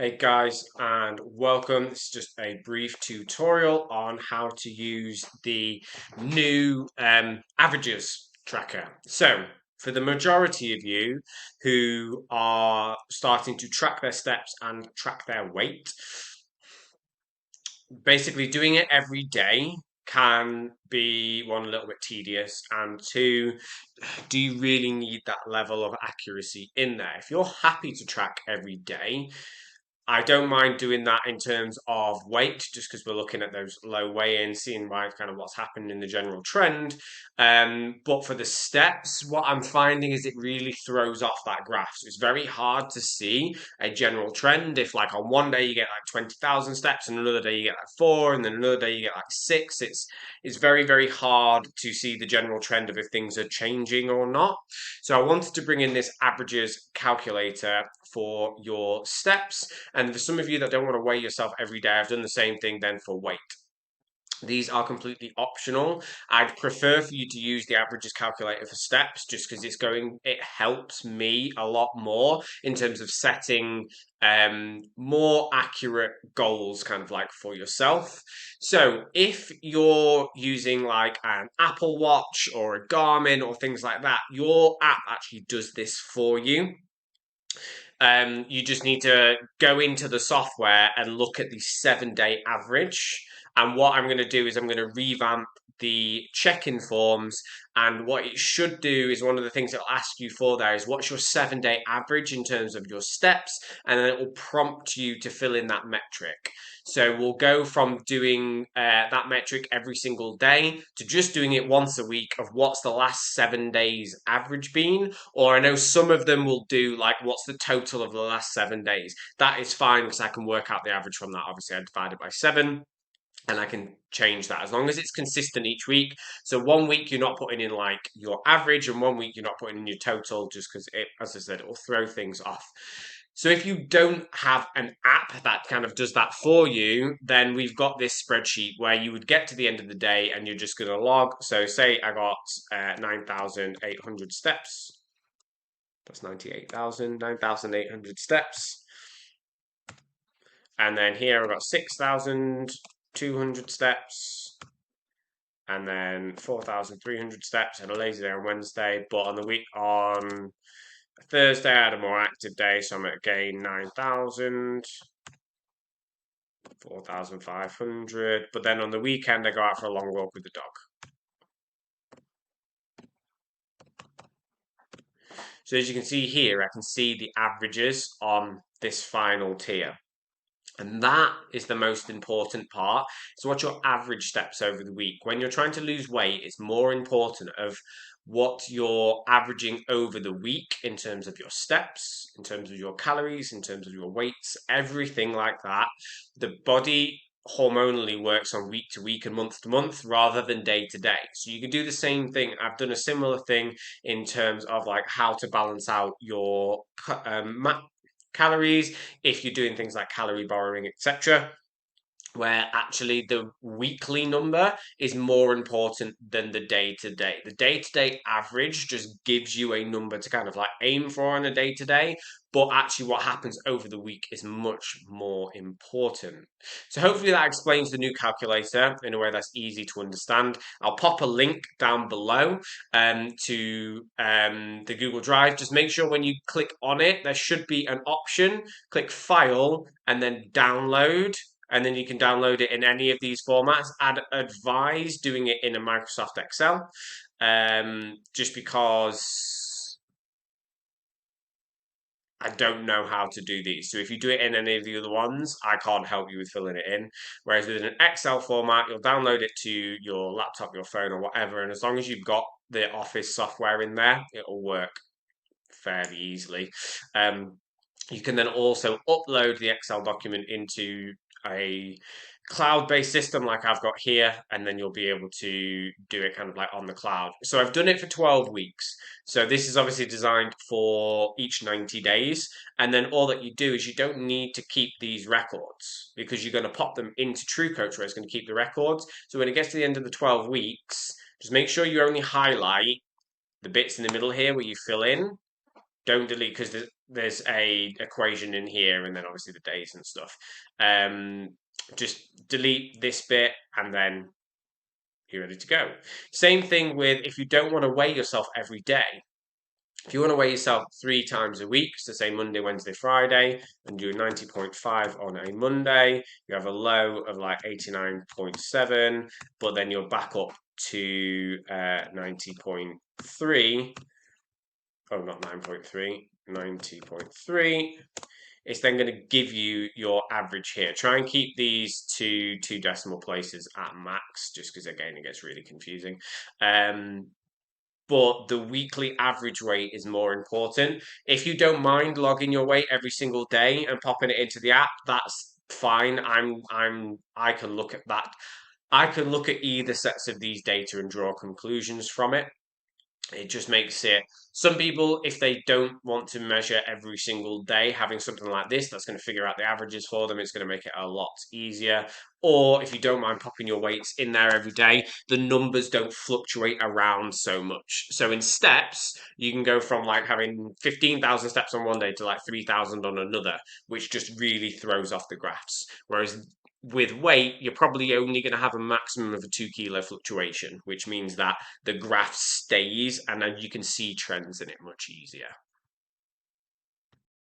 Hey guys, and welcome. This is just a brief tutorial on how to use the new averages tracker. So, for the majority of you who are starting to track their steps and track their weight, basically doing it every day can be one, a little bit tedious, and two, do you really need that level of accuracy in there? If you're happy to track every day, I don't mind doing that in terms of weight, just because we're looking at those low weigh-ins, seeing kind of what's happened in the general trend. But for the steps, what I'm finding is it really throws off that graph. So it's very hard to see a general trend. If like on one day you get like 20,000 steps, and another day you get like four, and then another day you get like six. It's very, very hard to see the general trend of if things are changing or not. So I wanted to bring in this averages calculator for your steps. And for some of you that don't want to weigh yourself every day, I've done the same thing then for weight. These are completely optional. I'd prefer for you to use the averages calculator for steps just because it helps me a lot more in terms of setting more accurate goals kind of like for yourself. So if you're using like an Apple Watch or a Garmin or things like that, your app actually does this for you. You just need to go into the software and look at the 7 day average. And what I'm going to do is I'm going to revamp the check-in forms. And what it should do is one of the things it'll ask you for there is what's your 7 day average in terms of your steps, and then it will prompt you to fill in that metric. So we'll go from doing that metric every single day to just doing it once a week of what's the last 7 days average been. Or I know some of them will do like what's the total of the last 7 days. That is fine because I can work out the average from that. Obviously, I divide it by seven and I can change that as long as it's consistent each week. So one week you're not putting in like your average, and one week you're not putting in your total, just because it, as I said, it will throw things off. So if you don't have an app that kind of does that for you, then we've got this spreadsheet where you would get to the end of the day and you're just going to log. So say I got 9,800 steps. That's 9,800 steps. And then here I've got 6,200 steps. And then 4,300 steps and a lazy day on Wednesday. But on the week on Thursday, I had a more active day, so I'm at again 9,000, 4,500. But then on the weekend, I go out for a long walk with the dog. So as you can see here, I can see the averages on this final tier. And that is the most important part. So what's your average steps over the week? When you're trying to lose weight, it's more important of what you're averaging over the week in terms of your steps, in terms of your calories, in terms of your weights, everything like that. The body hormonally works on week to week and month to month rather than day to day. So you can do the same thing. I've done a similar thing in terms of like how to balance out your calories if you're doing things like calorie borrowing, etc., where actually the weekly number is more important than the day to day. The day to day average just gives you a number to kind of like aim for on a day to day, but actually what happens over the week is much more important. So hopefully that explains the new calculator in a way that's easy to understand. I'll pop a link down below to the Google Drive. Just make sure when you click on it, there should be an option. Click File and then Download, and then you can download it in any of these formats. I'd advise doing it in a Microsoft Excel, just because I don't know how to do these. So if you do it in any of the other ones, I can't help you with filling it in. Whereas with an Excel format, you'll download it to your laptop, your phone, or whatever, and as long as you've got the Office software in there, it'll work fairly easily. You can then also upload the Excel document into a cloud-based system like I've got here, and then you'll be able to do it kind of like on the cloud. So I've done it for 12 weeks. So this is obviously designed for each 90 days. And then all that you do is you don't need to keep these records because you're going to pop them into TrueCoach where it's going to keep the records. So when it gets to the end of the 12 weeks, just make sure you only highlight the bits in the middle here where you fill in. Don't delete, because there's a equation in here, and then obviously the days and stuff. Um, just delete this bit, and then you're ready to go. Same thing with if you don't want to weigh yourself every day. If you want to weigh yourself 3 times a week, so say Monday, Wednesday, Friday, and do 90.5 on a Monday, you have a low of like 89.7, but then you're back up to 90.3. Oh, not 9.3, 90.3. It's then going to give you your average here. Try and keep these to two decimal places at max, just because again it gets really confusing. But the weekly average weight is more important. If you don't mind logging your weight every single day and popping it into the app, that's fine. I can look at that. I can look at either sets of these data and draw conclusions from it. It just makes it, some people, if they don't want to measure every single day, having something like this that's going to figure out the averages for them, it's going to make it a lot easier. Or if you don't mind popping your weights in there every day, the numbers don't fluctuate around so much. So in steps, you can go from like having 15,000 steps on one day to like 3,000 on another, which just really throws off the graphs. Whereas with weight, you're probably only going to have a maximum of a 2 kilo fluctuation, which means that the graph stays and then you can see trends in it much easier.